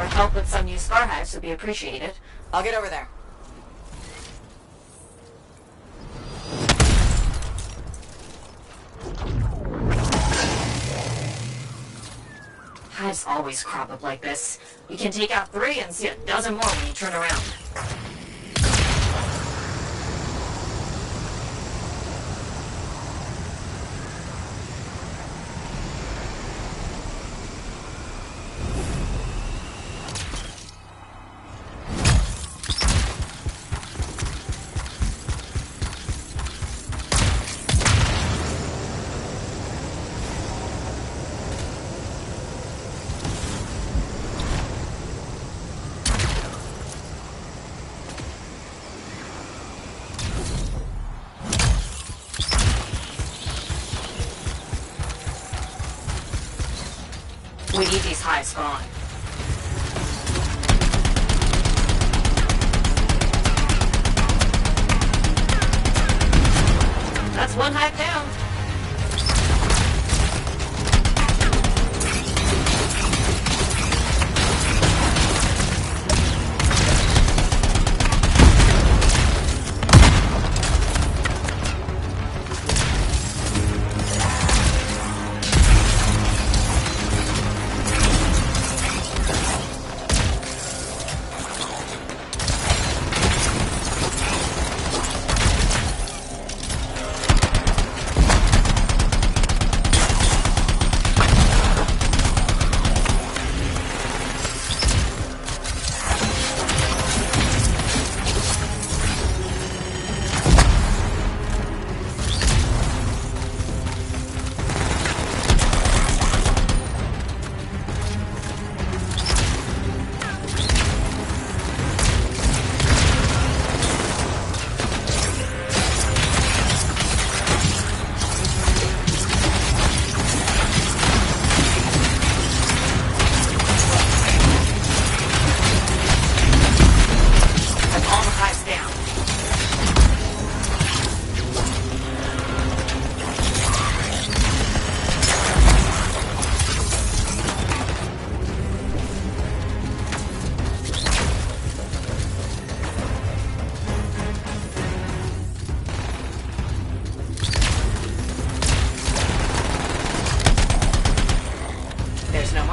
help with some new scar hacks would be appreciated. I'll get over there. Hives always crop up like this. You can take out 3 and see a dozen more when you turn around. We need these hives gone. That's one hive down.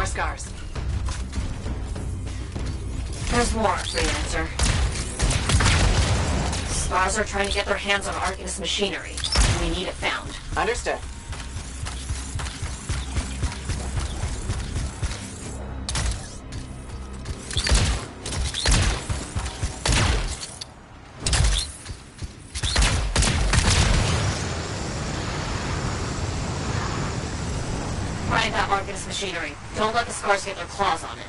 Scars. There's more, freelancer. Scars are trying to get their hands on Arcanist machinery. We need it found. Understood. Find that Arcanist machinery. Don't let the Scars get their claws on it.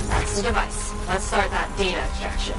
That's the device. Let's start that data extraction.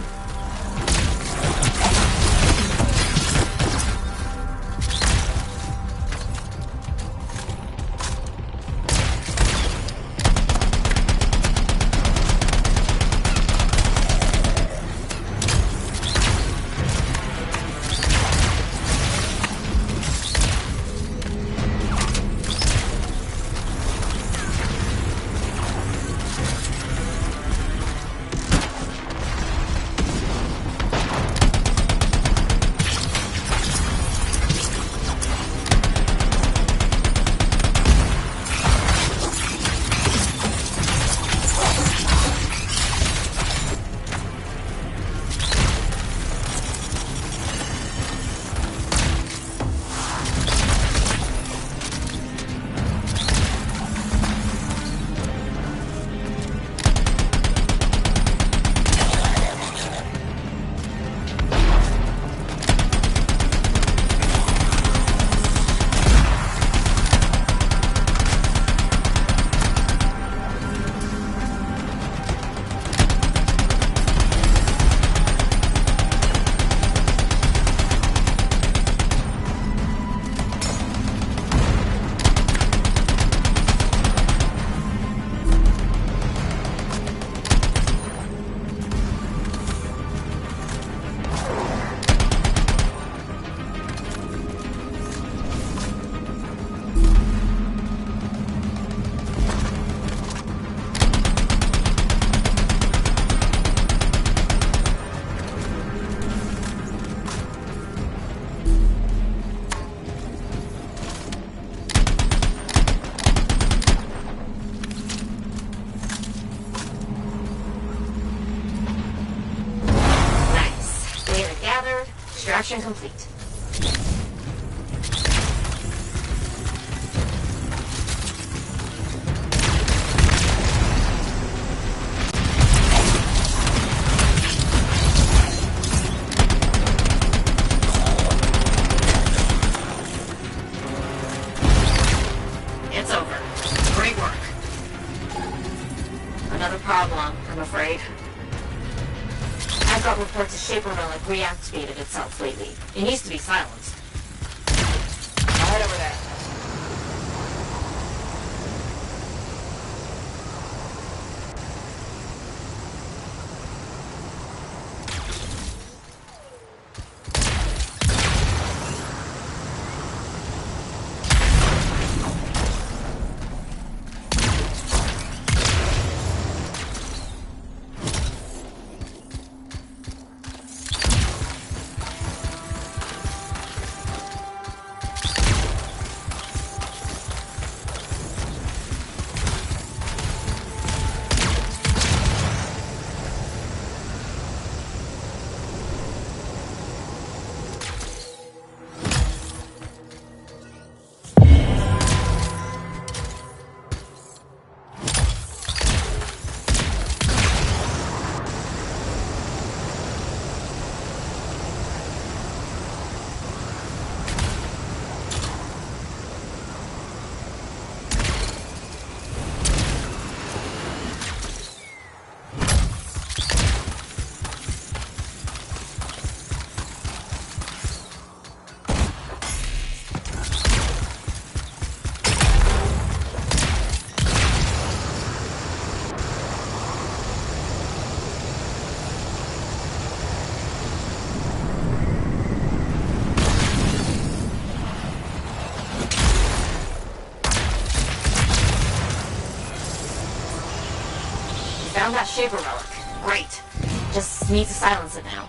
Extraction complete. It's over. Great work. Another problem, I'm afraid. I've got reports a Shaper Relic reactivated itself lately. It needs to be silenced. I'll head over there. Found that Shaper Relic. Great. Just need to silence it now.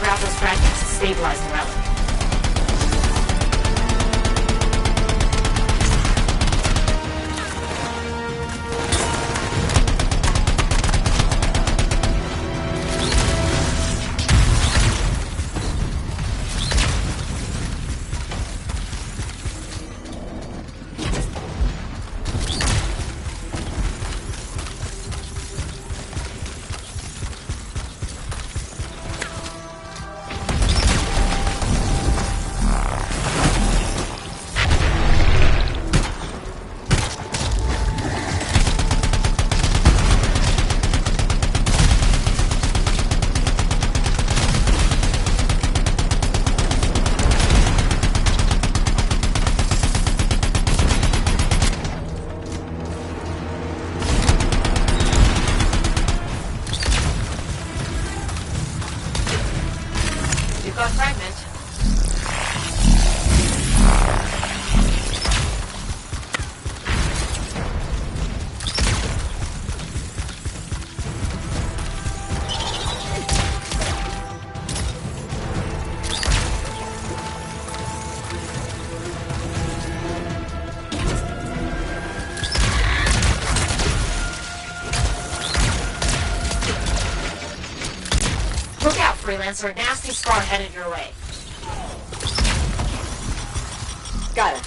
Grab those fragments to stabilize the relic. You've got a fragment. Look out, Freelancer. A nasty scar headed your way. Got it.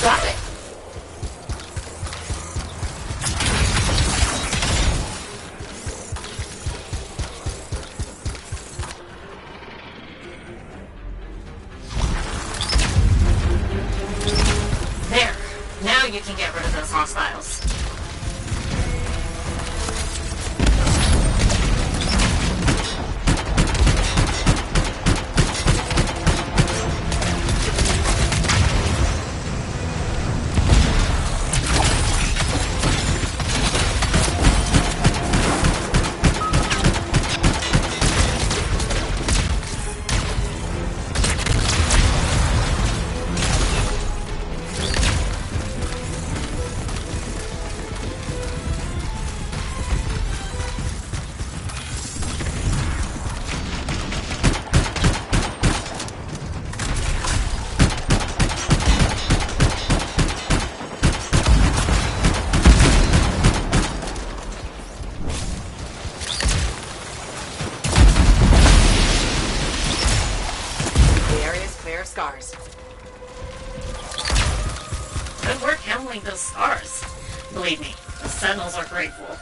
Got it. There. Now you can get rid of those hostiles. Scars. Good work handling those scars. Believe me, the Sentinels are grateful.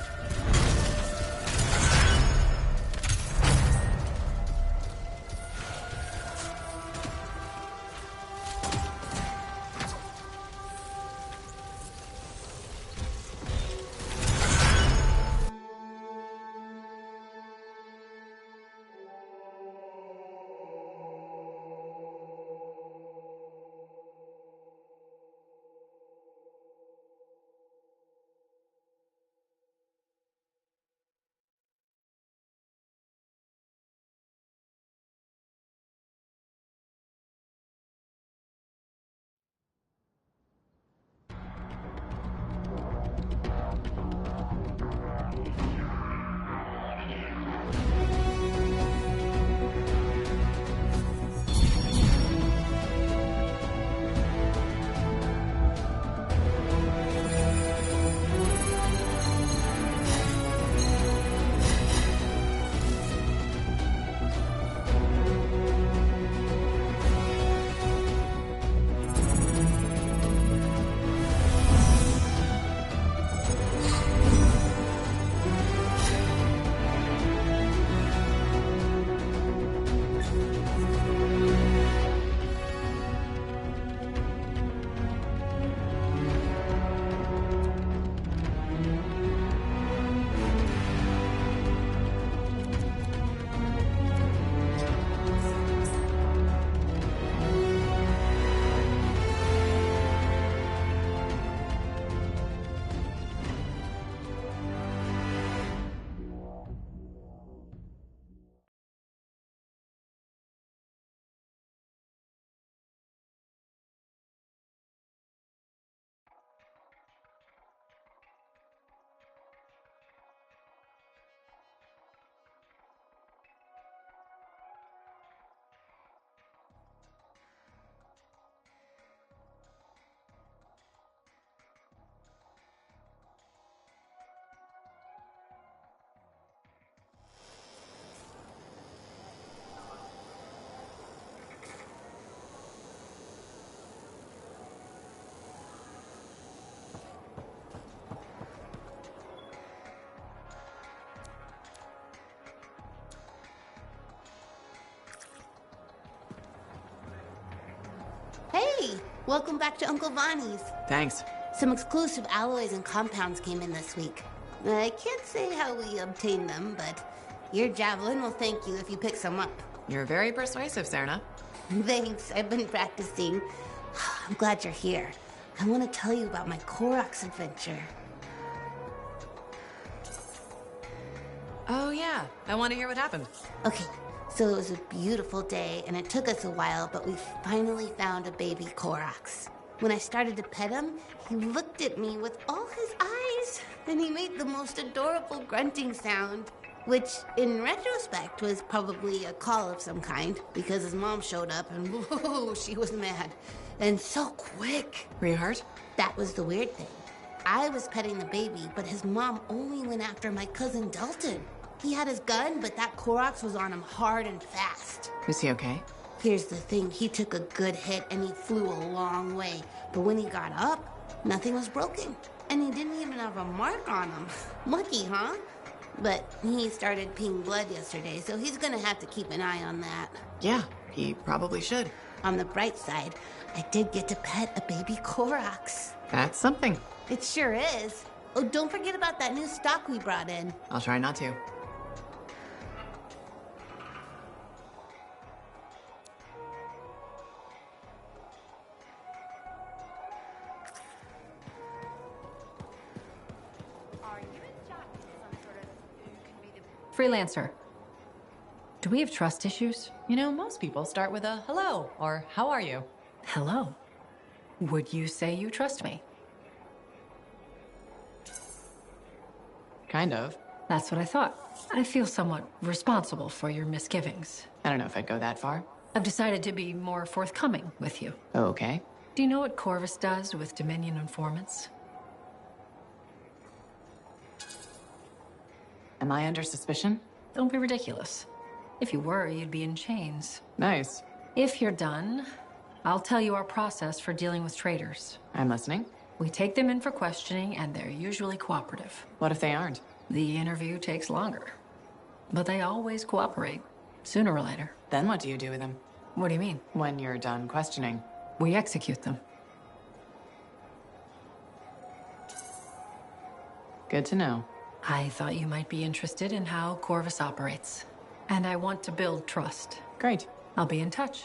Hey, welcome back to Uncle Vonnie's. Thanks. Some exclusive alloys and compounds came in this week. I can't say how we obtained them, but your Javelin will thank you if you pick some up. You're very persuasive, Serna. Thanks, I've been practicing. I'm glad you're here. I want to tell you about my Koroks adventure. Oh yeah, I want to hear what happened. Okay, so it was a beautiful day, and it took us a while, but we finally found a baby Koroks. When I started to pet him, he looked at me with all his eyes, and he made the most adorable grunting sound, which, in retrospect, was probably a call of some kind, because his mom showed up, and whoa, she was mad. And so quick. Were you hurt? That was the weird thing. I was petting the baby, but his mom only went after my cousin Dalton. He had his gun, but that Koroks was on him hard and fast. Is he okay? Here's the thing, he took a good hit and he flew a long way. But when he got up, nothing was broken. And he didn't even have a mark on him. Lucky, huh? But he started peeing blood yesterday, so he's gonna have to keep an eye on that. Yeah, he probably should. On the bright side, I did get to pet a baby Koroks. That's something. It sure is. Oh, don't forget about that new stock we brought in. I'll try not to. Freelancer. Do we have trust issues? You know, most people start with a hello or how are you? Hello. Would you say you trust me? Kind of. That's what I thought. I feel somewhat responsible for your misgivings. I don't know if I'd go that far. I've decided to be more forthcoming with you. Okay. Do you know what Corvus does with Dominion informants? Am I under suspicion? Don't be ridiculous. If you were, you'd be in chains. Nice. If you're done, I'll tell you our process for dealing with traitors. I'm listening. We take them in for questioning, and they're usually cooperative. What if they aren't? The interview takes longer. But they always cooperate, sooner or later. Then what do you do with them? What do you mean? When you're done questioning. We execute them. Good to know. I thought you might be interested in how Corvus operates. And I want to build trust. Great. I'll be in touch.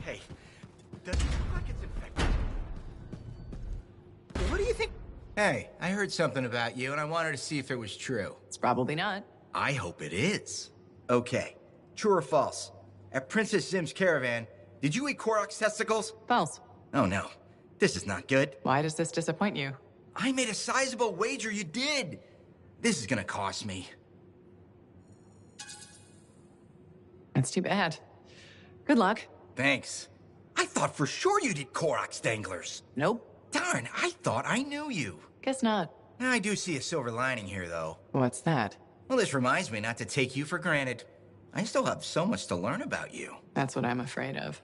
Hey, does it look like it's infected? What do you think? Hey, I heard something about you, and I wanted to see if it was true. It's probably not. I hope it is. Okay, true or false? At Princess Zim's caravan, did you eat Korok's testicles? False. Oh no, this is not good. Why does this disappoint you? I made a sizable wager you did. This is gonna cost me. That's too bad. Good luck. Thanks. I thought for sure you'd eat Korok's danglers. Nope. Darn, I thought I knew you. Guess not. I do see a silver lining here, though. What's that? Well, this reminds me not to take you for granted. I still have so much to learn about you. That's what I'm afraid of.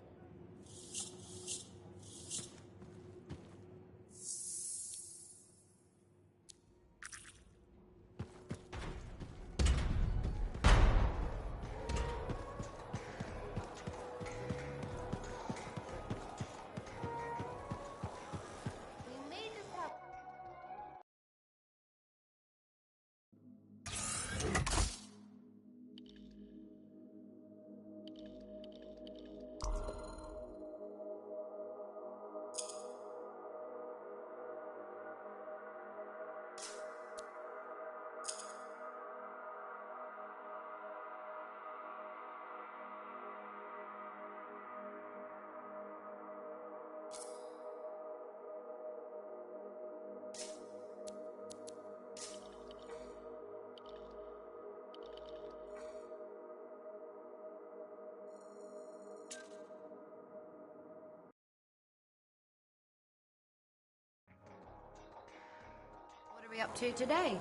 What are we up to today?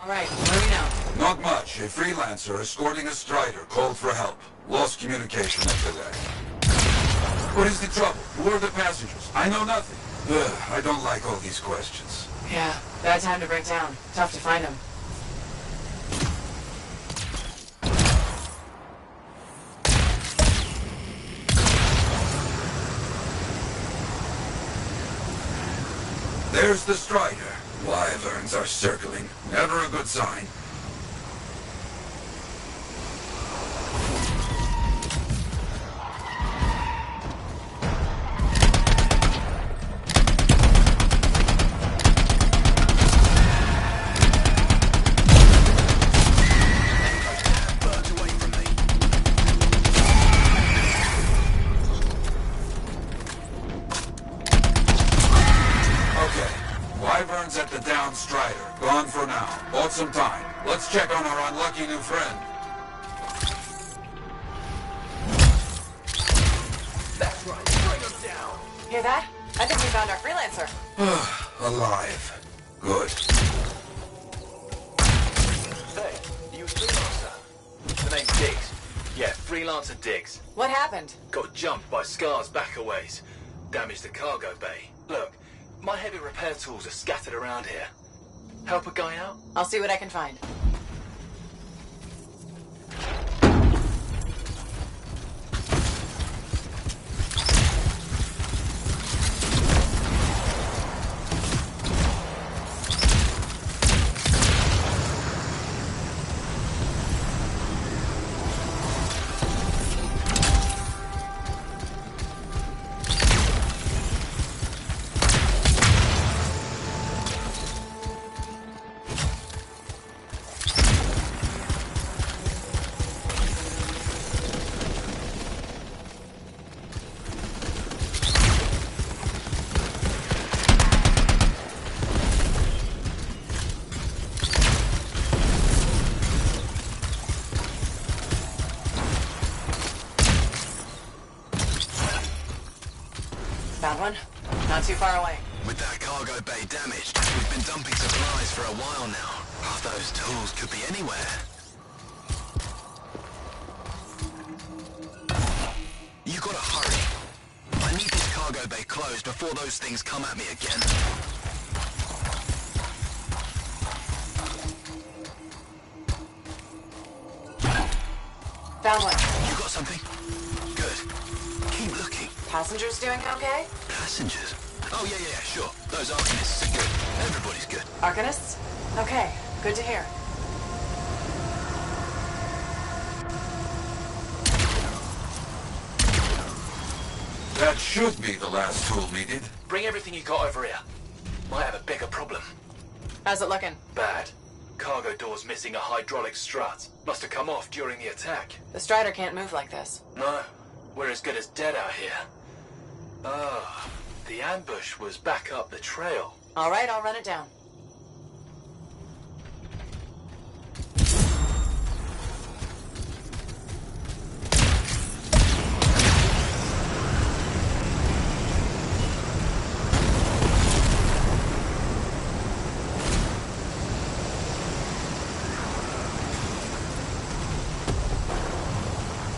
Alright, what do we know? Not much. A freelancer escorting a strider called for help. Lost communication after that. What is the trouble? Who are the passengers? I know nothing. I don't like all these questions. Yeah, bad time to break down. Tough to find them. There's the strider. Wyverns are circling. Never a good sign. At the down strider. Gone for now. Bought some time. Let's check on our unlucky new friend. That's right. Bring him down. Hear that? I think we found our freelancer. Alive. Good. Hey, you a freelancer? The name's Diggs. Yeah, freelancer Diggs. What happened? Got jumped by Scar's backaways. Damaged the cargo bay. Look, my heavy repair tools are scattered around here. Help a guy out? I'll see what I can find. Found one. Not too far away. With that cargo bay damaged, we've been dumping supplies for a while now. Those tools could be anywhere. You gotta hurry. I need this cargo bay closed before those things come at me again. Found one. You got something? Good. Keep looking. Passengers doing okay? Passengers? Oh, yeah, sure. Those Arcanists are good. Everybody's good. Arcanists? Okay, good to hear. That should be the last tool needed. Bring everything you got over here. Might have a bigger problem. How's it looking? Bad. Cargo door's missing a hydraulic strut. Must have come off during the attack. The Strider can't move like this. No, we're as good as dead out here. The ambush was back up the trail. All right, I'll run it down.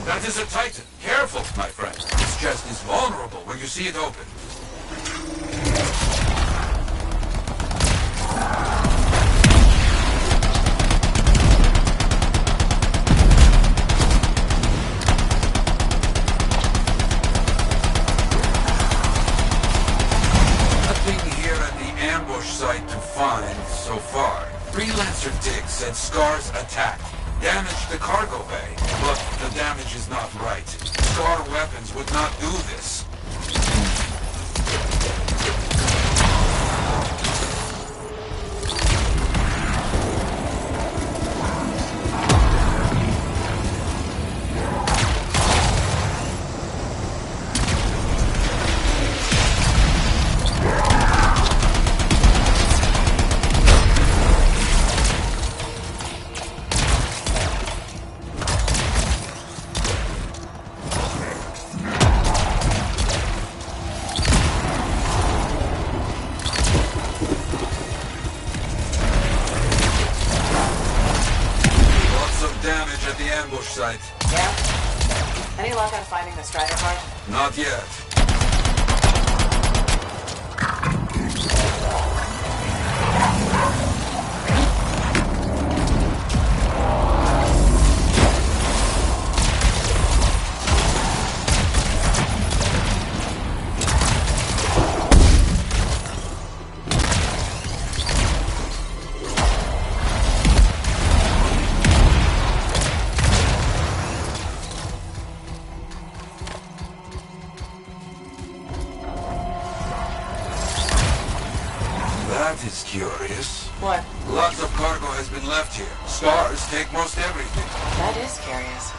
That is a Titan. Careful, my friend. Its chest is vulnerable when you see it open. Nothing here at the ambush site to find so far. Freelancer Dick said Scar's attack damaged the cargo bay, but the damage is not right. Scar weapons would not do this. right? Yeah? Any luck on finding the Strider part? Not yet. That is curious. What? Lots of cargo has been left here. Scars take most everything. That is curious.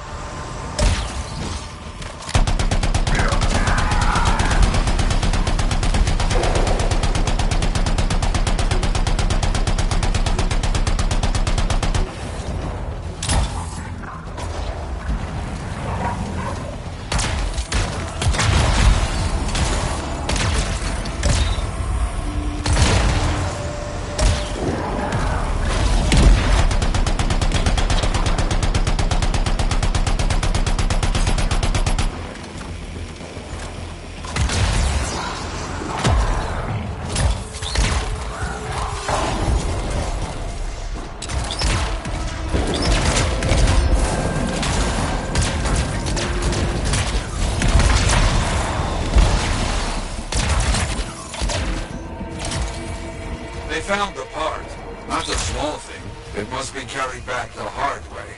They found the part. Not a small thing. It must be carried back the hard way.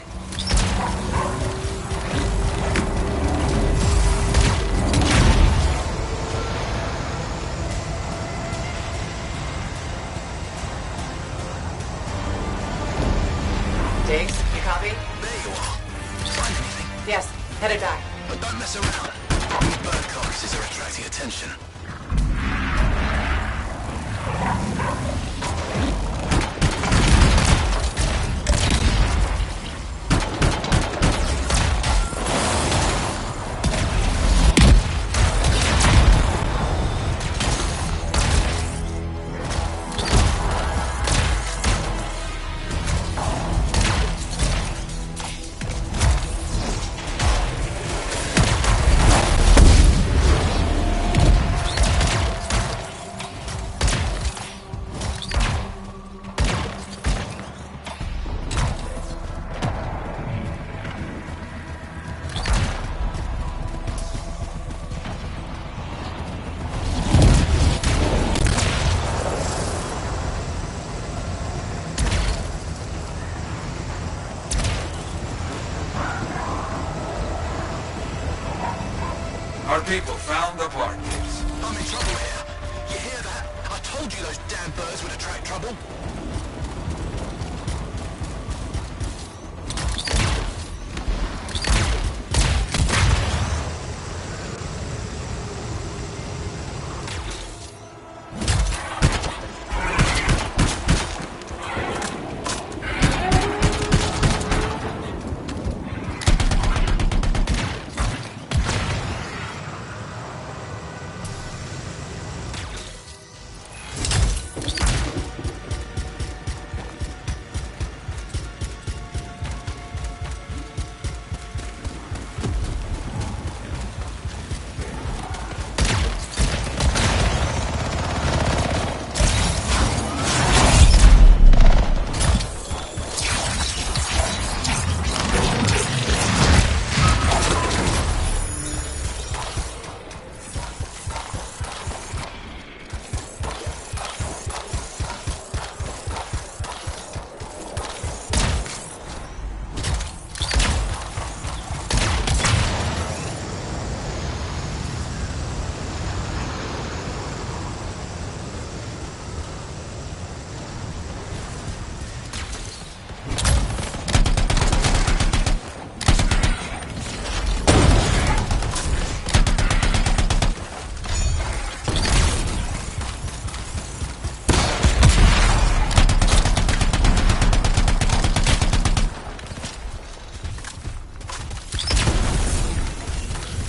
Diggs, you copy? There you are. Find anything? Yes, headed back. But don't mess around. These bird carcasses are attracting attention. Our people found the part, Diggs. I'm in trouble here. You hear that? I told you those damn birds would attract trouble.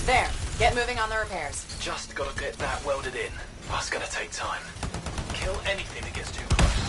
There, get moving on the repairs. Just gotta get that welded in. That's gonna take time. Kill anything that gets too close.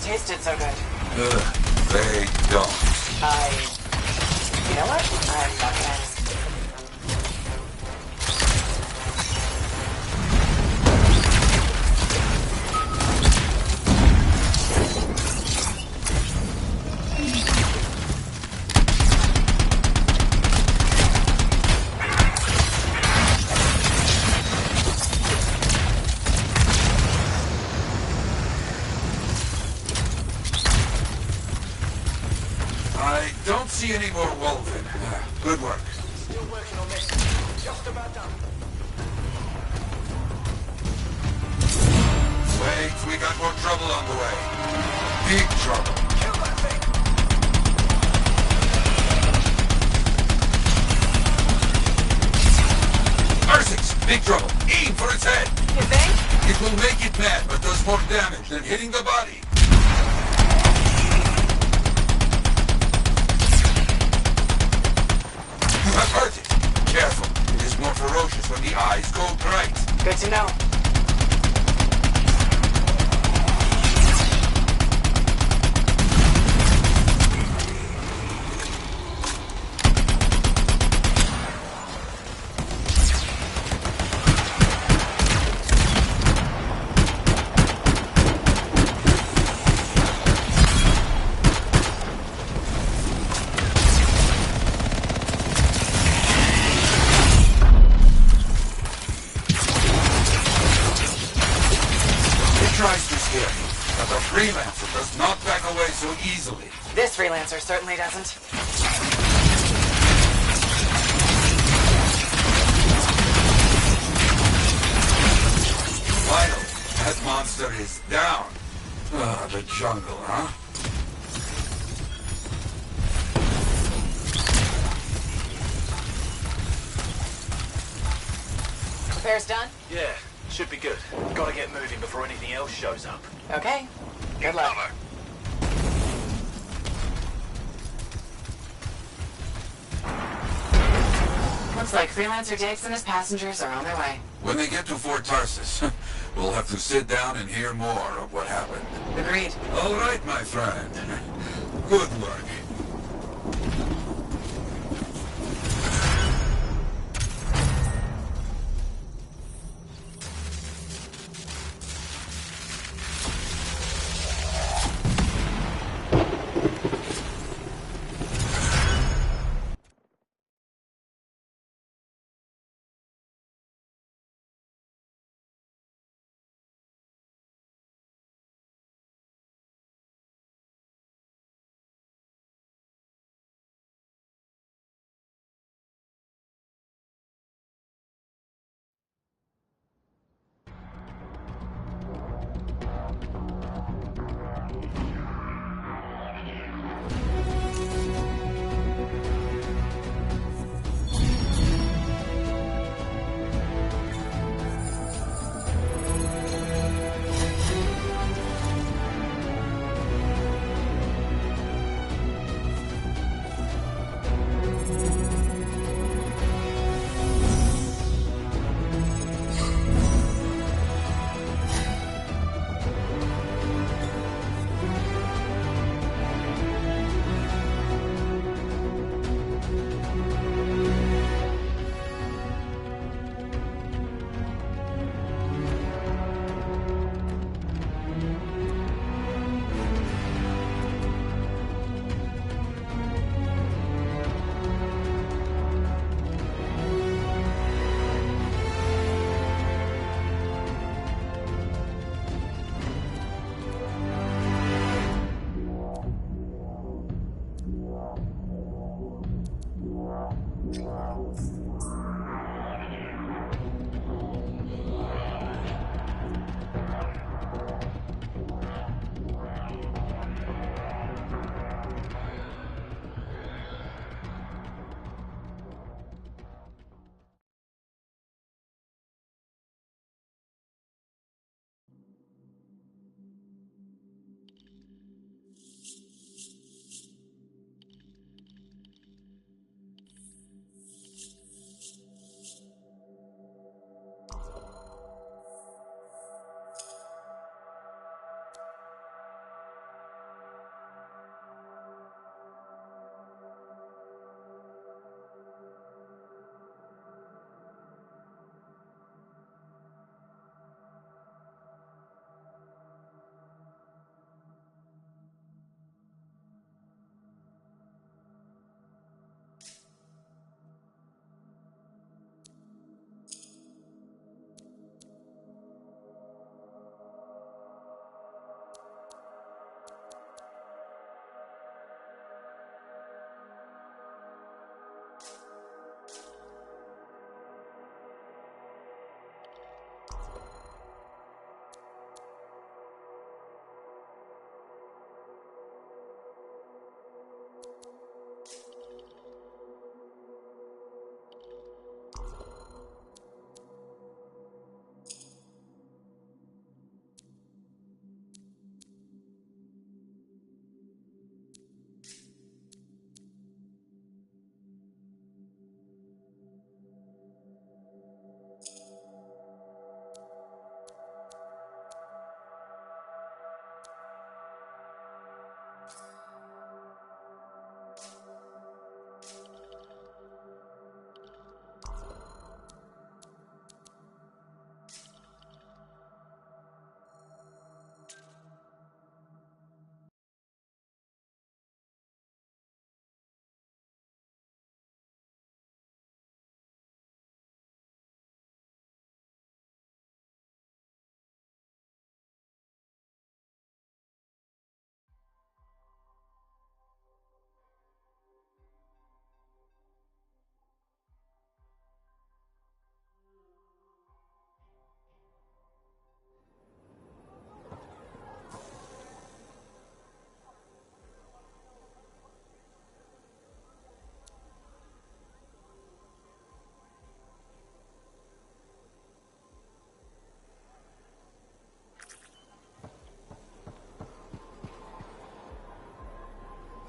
Tasted so good. They don't. You know what? I'm not gonna ask. I don't see any more Wolven. Good work. Still working on this. Just about done. Wait, we got more trouble on the way. Big trouble. Kill that thing! R6, big trouble. Aim for its head. You think? It will make it mad, but does more damage than hitting the body. You have hurt it. Careful. It is more ferocious when the eyes go bright. Good to know. Tries to scare me, but the freelancer does not back away so easily. This freelancer certainly doesn't. Finally, that monster is down. Ah, the jungle, huh? Repairs done? Yeah, should be good. Gotta get moving before anything else shows up. Okay. Good luck. Looks like Freelancer Dix and his passengers are on their way. When they get to Fort Tarsus, we'll have to sit down and hear more of what happened. Agreed. All right, my friend. Good work.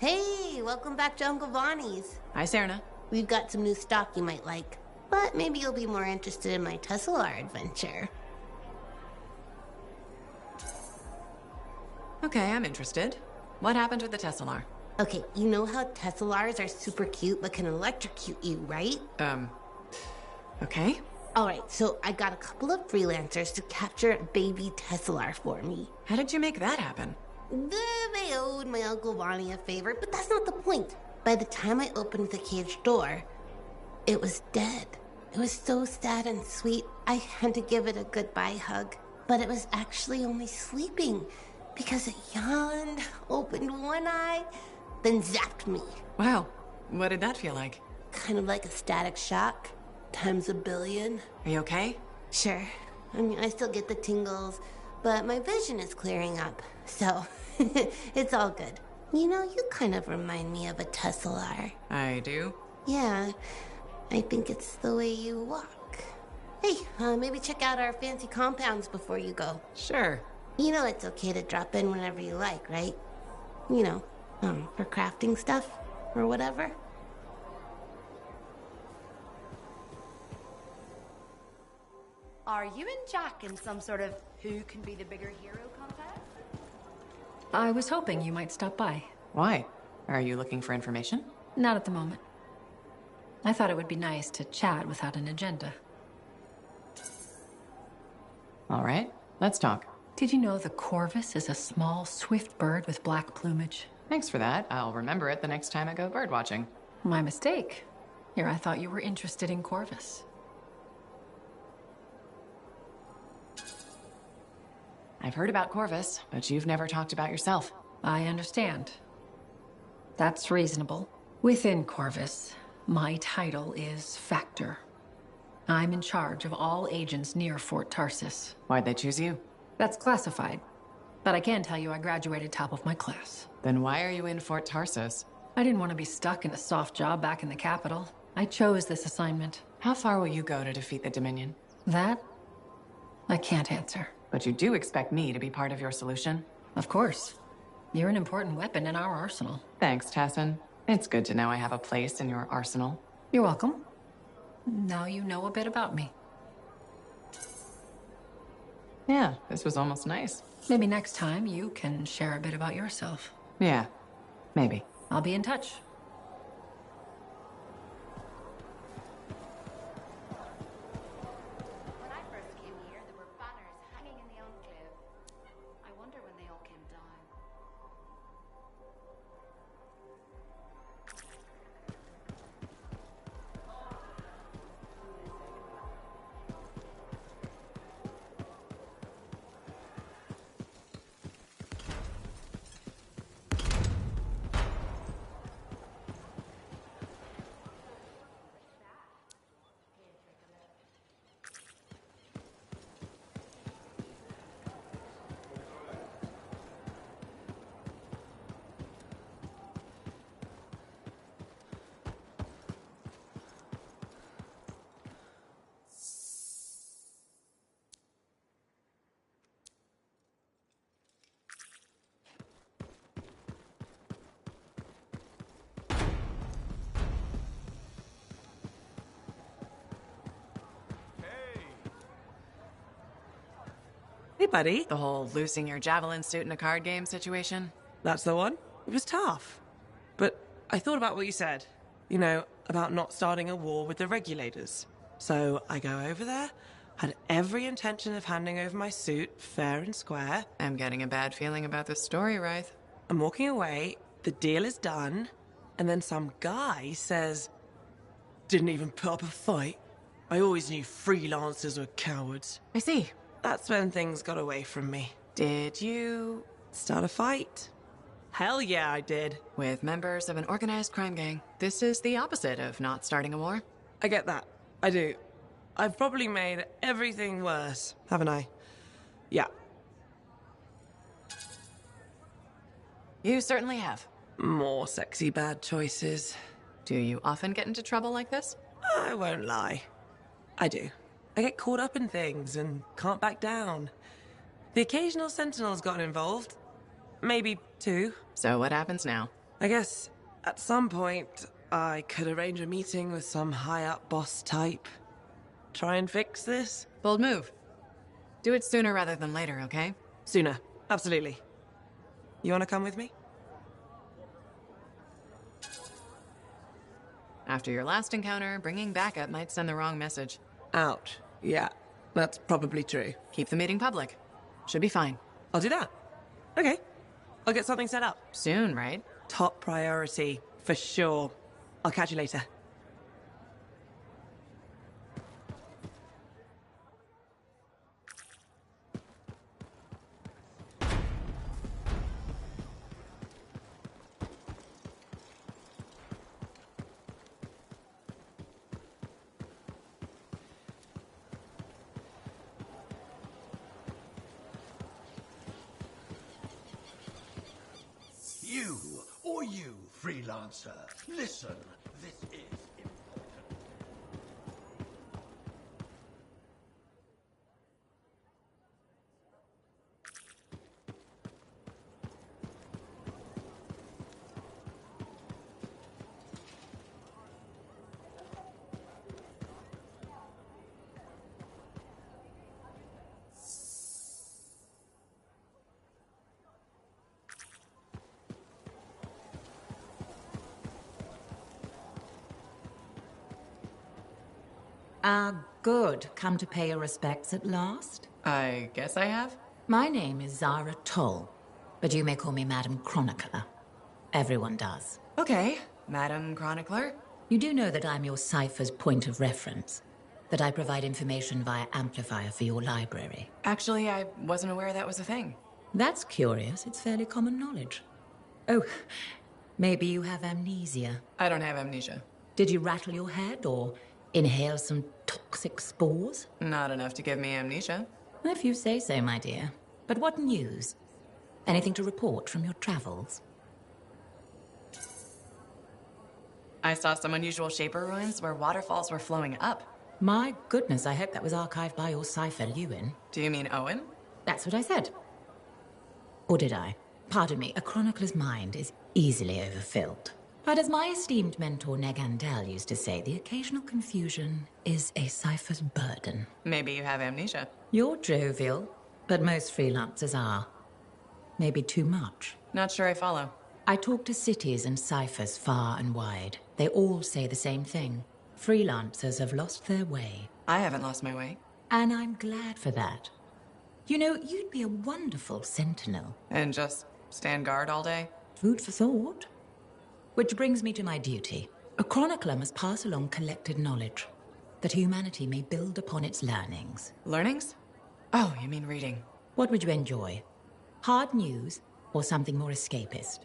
Hey, welcome back to Uncle Bonnie's. Hi, Serna. We've got some new stock you might like, but maybe you'll be more interested in my Tesla adventure. Okay, I'm interested. What happened with the Tesla? Okay, you know how Teslars are super cute but can electrocute you, right? Okay. Alright, so I got a couple of freelancers to capture a baby Teslar for me. How did you make that happen? They owed my Uncle Bonnie a favor, but that's not the point. By the time I opened the cage door, it was dead. It was so sad and sweet, I had to give it a goodbye hug. But it was actually only sleeping, because it yawned, opened one eye, then zapped me. Wow. What did that feel like? Kind of like a static shock, times a billion. Are you okay? Sure. I mean, I still get the tingles, but my vision is clearing up, so it's all good. You know, you kind of remind me of a Teslar. I do? Yeah, I think it's the way you walk. Hey, maybe check out our fancy compounds before you go. Sure. You know it's okay to drop in whenever you like, right? You know, for crafting stuff, or whatever. Are you and Jack in some sort of who can be the bigger hero contest? I was hoping you might stop by. Why? Are you looking for information? Not at the moment. I thought it would be nice to chat without an agenda. All right, let's talk. Did you know the corvus is a small, swift bird with black plumage? Thanks for that. I'll remember it the next time I go birdwatching. My mistake. Here, I thought you were interested in corvus. I've heard about Corvus, but you've never talked about yourself. I understand. That's reasonable. Within Corvus, my title is Factor. I'm in charge of all agents near Fort Tarsus. Why'd they choose you? That's classified, but I can tell you I graduated top of my class. Then why are you in Fort Tarsus? I didn't want to be stuck in a soft job back in the capital. I chose this assignment. How far will you go to defeat the Dominion? That, I can't answer. But you do expect me to be part of your solution? Of course. You're an important weapon in our arsenal. Thanks, Tassin. It's good to know I have a place in your arsenal. You're welcome. Now you know a bit about me. Yeah, this was almost nice. Maybe next time you can share a bit about yourself. Yeah, maybe. I'll be in touch. When I first came here, there were banners hanging in the enclave. I wonder when they all came down. Hey, buddy. The whole losing your javelin suit in a card game situation? That's the one. It was tough. But I thought about what you said. You know, about not starting a war with the regulators. So I go over there, had every intention of handing over my suit fair and square. I'm getting a bad feeling about this story, Rythe. I'm walking away, the deal is done, and then some guy says, "Didn't even put up a fight. I always knew freelancers were cowards." I see. That's when things got away from me. Did you... Start a fight? Hell yeah, I did. With members of an organized crime gang. This is the opposite of not starting a war. I get that. I do. I've probably made everything worse, haven't I? Yeah. You certainly have. More sexy bad choices. Do you often get into trouble like this? I won't lie. I do. I get caught up in things and can't back down. The occasional Sentinel's gotten involved. Maybe two. So what happens now? I guess at some point I could arrange a meeting with some high-up boss type. Try and fix this? Bold move. Do it sooner rather than later, okay? Sooner. Absolutely. You want to come with me? After your last encounter, bringing backup might send the wrong message. Ouch. Yeah, that's probably true. Keep the meeting public. Should be fine. I'll do that. Okay. I'll get something set up. Soon, right? Top priority, for sure. I'll catch you later. You, freelancer, listen, this is important. Good. Come to pay your respects at last? I guess I have. My name is Zara Toll, but you may call me Madam Chronicler. Everyone does. Okay, Madam Chronicler. You do know that I'm your cipher's point of reference, that I provide information via amplifier for your library. Actually, I wasn't aware that was a thing. That's curious. It's fairly common knowledge. Oh, maybe you have amnesia. I don't have amnesia. Did you rattle your head or inhale some toxic spores? Not enough to give me amnesia. If you say so, my dear. But what news? Anything to report from your travels? I saw some unusual Shaper ruins where waterfalls were flowing up. My goodness, I hope that was archived by your cipher, Ewan. Do you mean Owen? That's what I said. Or did I? Pardon me, a chronicler's mind is easily overfilled. But as my esteemed mentor Negandel used to say, the occasional confusion is a cipher's burden. Maybe you have amnesia. You're jovial, but most freelancers are. Maybe too much. Not sure I follow. I talk to cities and ciphers far and wide. They all say the same thing. Freelancers have lost their way. I haven't lost my way. And I'm glad for that. You know, you'd be a wonderful sentinel. And just stand guard all day? Food for thought. Which brings me to my duty. A chronicler must pass along collected knowledge, that humanity may build upon its learnings. Learnings? Oh, you mean reading. What would you enjoy? Hard news or something more escapist?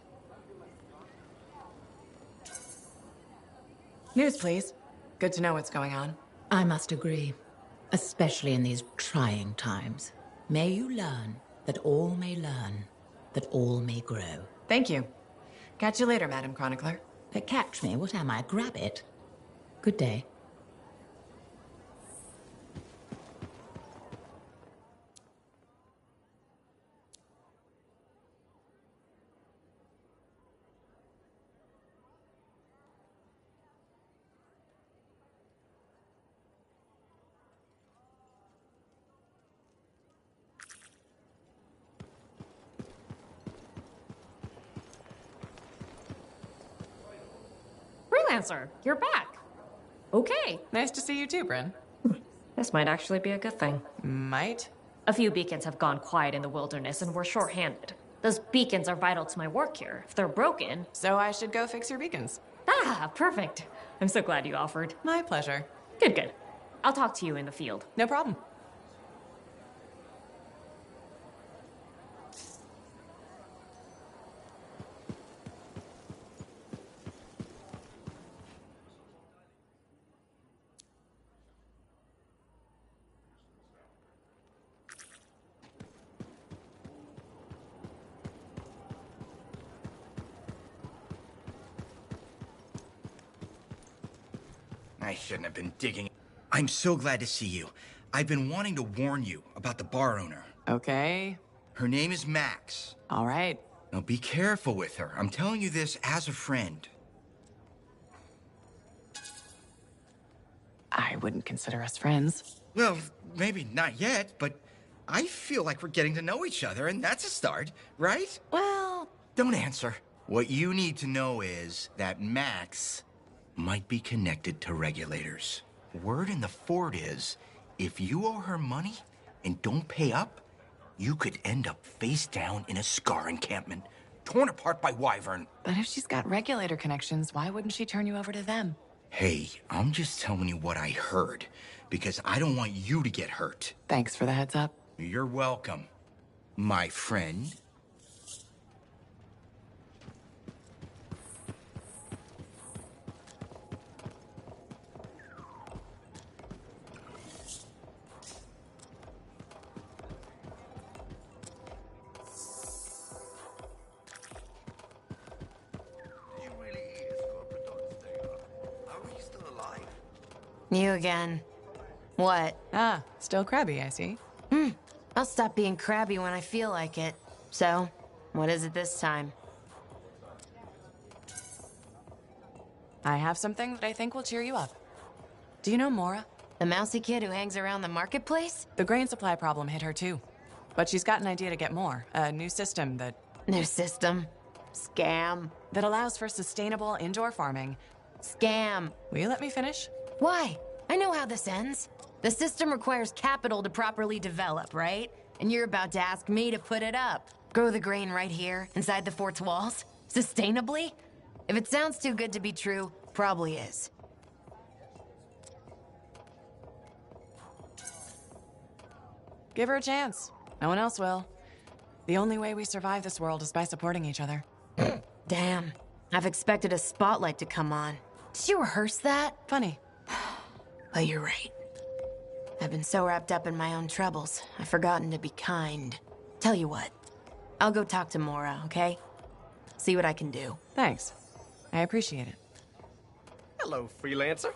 News, please. Good to know what's going on. I must agree, especially in these trying times. May you learn that all may learn, that all may grow. Thank you. Catch you later, Madam Chronicler. But catch me, what am I? Grab it. Good day. Freelancer, you're back. Okay. Nice to see you too, Bryn. This might actually be a good thing. Might? A few beacons have gone quiet in the wilderness and we're short-handed. Those beacons are vital to my work here. If they're broken... So I should go fix your beacons. Ah, perfect. I'm so glad you offered. My pleasure. Good, good. I'll talk to you in the field. No problem. I shouldn't have been digging. I'm so glad to see you. I've been wanting to warn you about the bar owner. Okay. Her name is Max. All right. Now be careful with her. I'm telling you this as a friend. I wouldn't consider us friends. Well, maybe not yet, but I feel like we're getting to know each other, and that's a start, right? Well, don't answer. What you need to know is that Max might be connected to regulators. Word in the fort is, if you owe her money and don't pay up, you could end up face down in a Scar encampment, torn apart by Wyvern. But if she's got regulator connections, why wouldn't she turn you over to them? Hey, I'm just telling you what I heard, because I don't want you to get hurt. Thanks for the heads up. You're welcome, my friend. You again. What? Ah, still crabby, I see. I'll stop being crabby when I feel like it. So, what is it this time? I have something that I think will cheer you up. Do you know Mora? The mousy kid who hangs around the marketplace? The grain supply problem hit her too. But she's got an idea to get more. A new system that... New system? Scam. That allows for sustainable indoor farming. Scam. Will you let me finish? Why? I know how this ends. The system requires capital to properly develop, right? And you're about to ask me to put it up. Grow the grain right here, inside the fort's walls? Sustainably? If it sounds too good to be true, probably is. Give her a chance. No one else will. The only way we survive this world is by supporting each other. Damn. I've expected a spotlight to come on. Did you rehearse that? Funny. Well, you're right. I've been so wrapped up in my own troubles, I've forgotten to be kind. Tell you what, I'll go talk to Mora, okay? See what I can do. Thanks. I appreciate it. Hello, freelancer.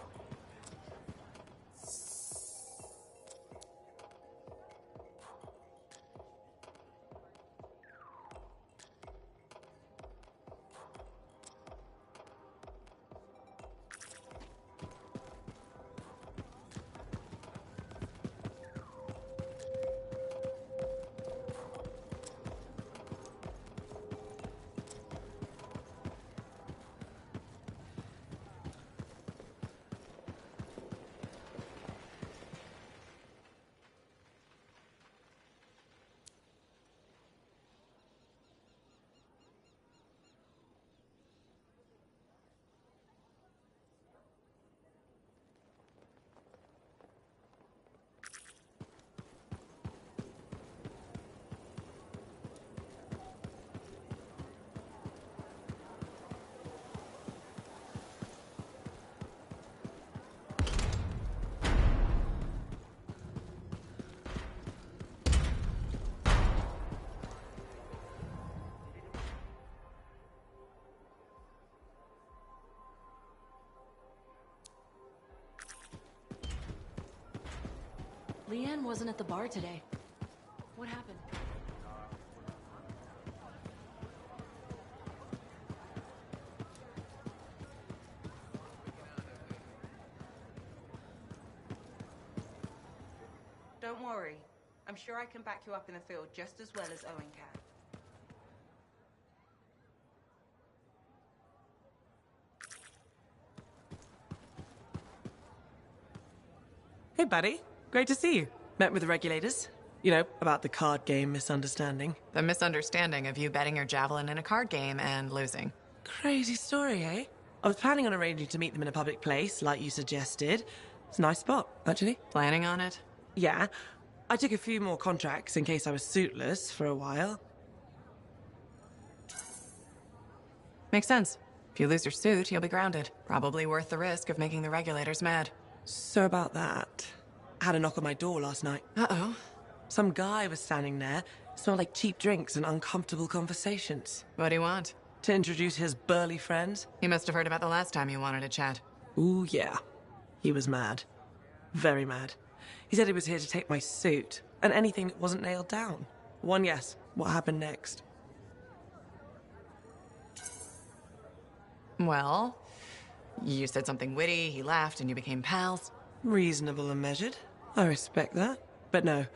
Leanne wasn't at the bar today. What happened? Don't worry. I'm sure I can back you up in the field just as well as Owen can. Hey, buddy. Great to see you. Met with the regulators. You know, about the card game misunderstanding. The misunderstanding of you betting your javelin in a card game and losing. Crazy story, eh? I was planning on arranging to meet them in a public place, like you suggested. It's a nice spot, actually. Planning on it? Yeah. I took a few more contracts in case I was suitless for a while. Makes sense. If you lose your suit, you'll be grounded. Probably worth the risk of making the regulators mad. So about that. I had a knock on my door last night. Uh-oh. Some guy was standing there. Smelled like cheap drinks and uncomfortable conversations. What do you want? To introduce his burly friends. He must have heard about the last time you wanted to chat. Ooh, yeah. He was mad. Very mad. He said he was here to take my suit and anything that wasn't nailed down. One yes. What happened next? Well, you said something witty, he laughed, and you became pals. Reasonable and measured. I respect that. But no,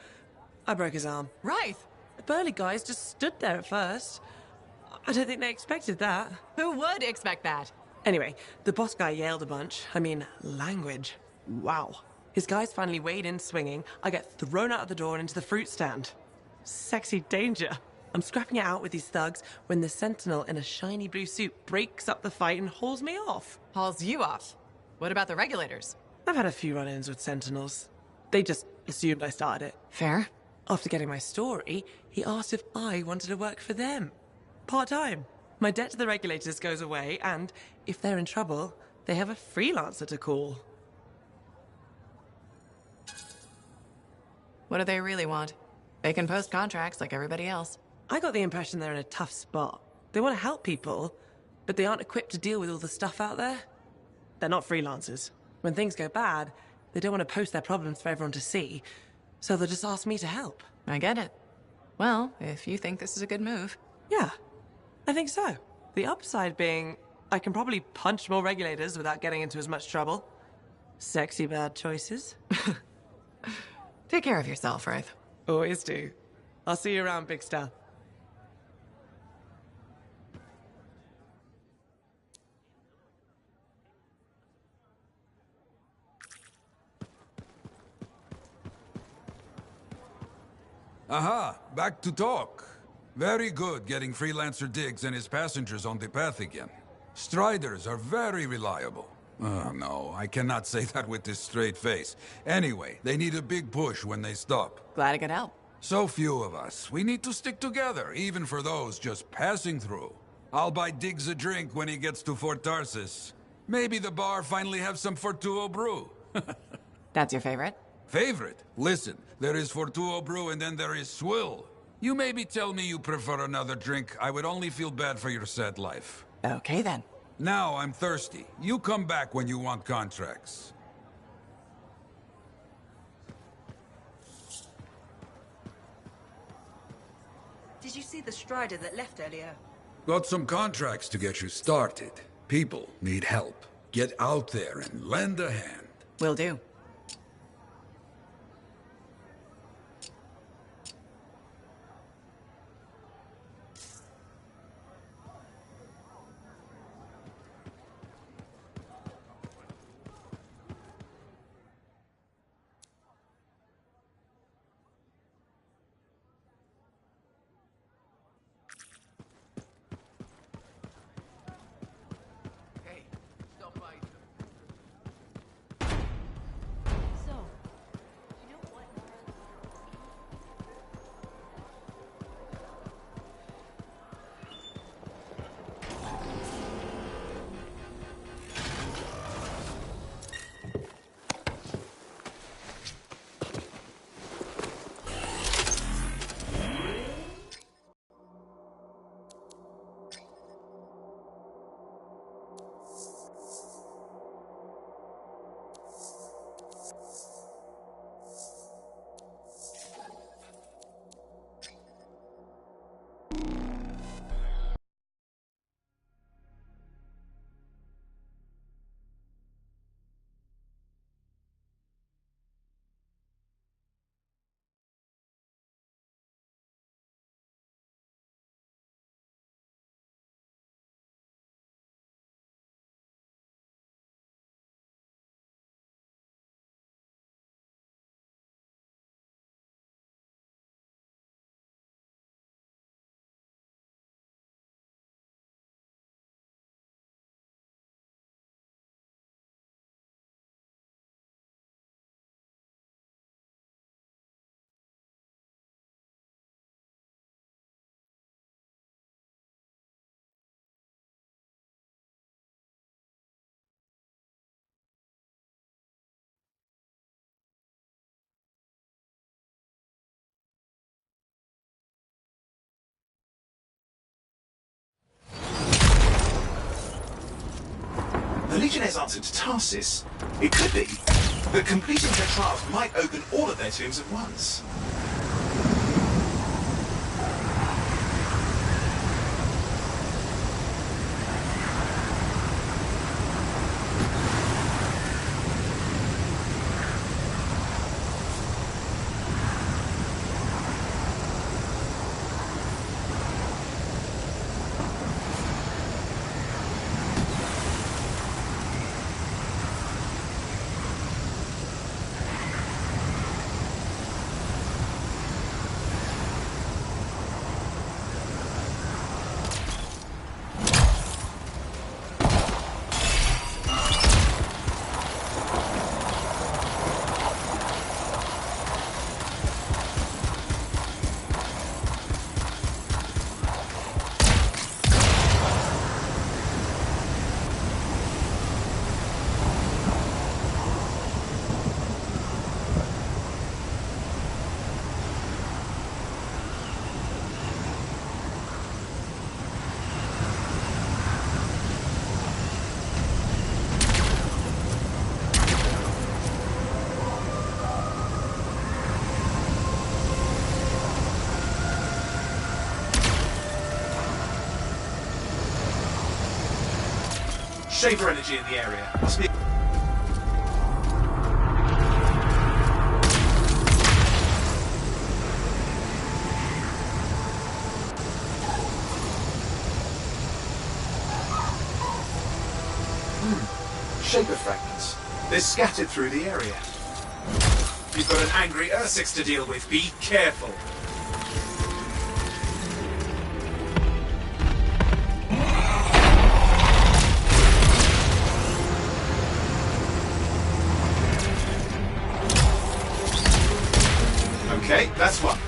I broke his arm. Right. The burly guys just stood there at first. I don't think they expected that. Who would expect that? Anyway, the boss guy yelled a bunch. I mean, language. Wow. His guys finally weighed in swinging. I get thrown out of the door and into the fruit stand. Sexy danger. I'm scrapping it out with these thugs when the sentinel in a shiny blue suit breaks up the fight and hauls me off. Hauls you off? What about the regulators? I've had a few run-ins with sentinels. They just assumed I started it. Fair. After getting my story, he asked if I wanted to work for them. Part-time. My debt to the regulators goes away, and if they're in trouble, they have a freelancer to call. What do they really want? They can post contracts like everybody else. I got the impression they're in a tough spot. They want to help people, but they aren't equipped to deal with all the stuff out there. They're not freelancers. When things go bad, they don't want to post their problems for everyone to see, so they'll just ask me to help. I get it. Well, if you think this is a good move. Yeah, I think so. The upside being, I can probably punch more regulators without getting into as much trouble. Sexy bad choices. Take care of yourself, Wraith. Always do. I'll see you around, Big Star. Aha, back to talk. Very good getting Freelancer Diggs and his passengers on the path again. Striders are very reliable. Oh, no, I cannot say that with this straight face. Anyway, they need a big push when they stop. Glad I could help. So few of us. We need to stick together, even for those just passing through. I'll buy Diggs a drink when he gets to Fort Tarsis. Maybe the bar finally have some Fortuo brew. That's your favorite? Favorite? Listen, there is Fortuo brew and then there is swill. You maybe tell me you prefer another drink. I would only feel bad for your sad life. Okay, then. Now I'm thirsty. You come back when you want contracts. Did you see the Strider that left earlier? Got some contracts to get you started. People need help. Get out there and lend a hand. Will do. The Legionnaires answered to Tarsis. It could be that completing their trials might open all of their tombs at once. Shaper energy in the area. Must be... Shaper fragments. They're scattered through the area. You've got an angry Ursix to deal with. Be careful. Okay, that's one.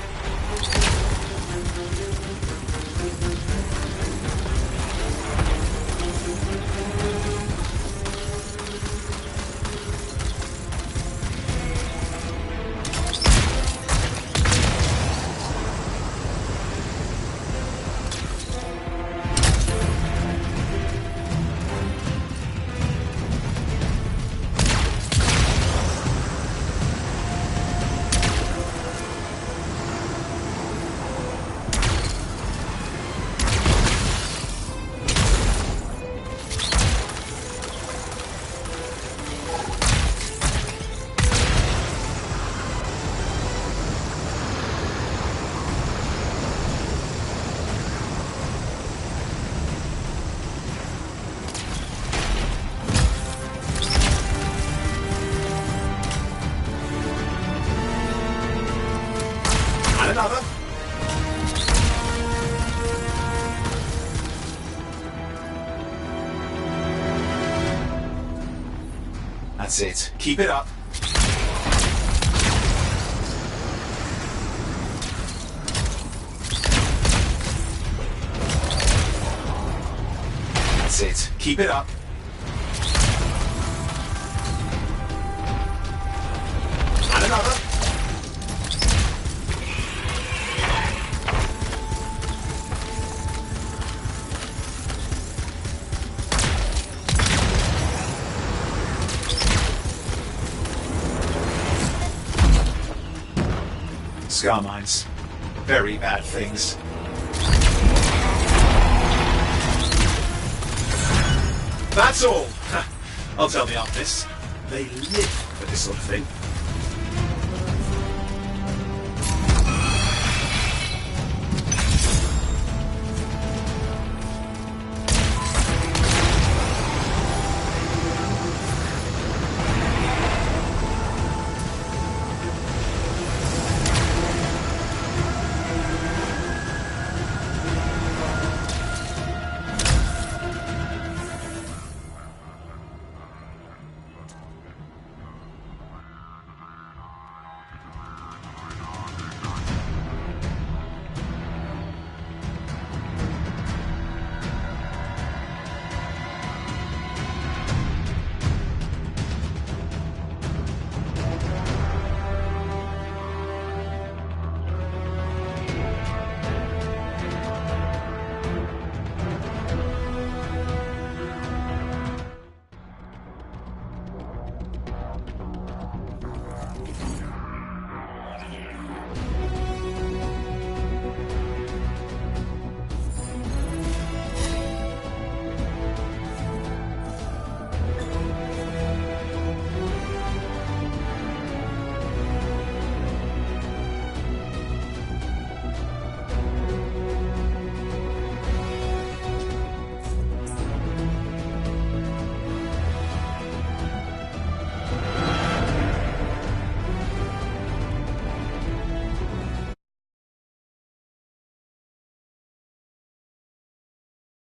Another. That's it. Keep it up. That's it. Keep it up. And another. Scar mines. Very bad things. That's all! I'll tell the artists. They live for this sort of thing.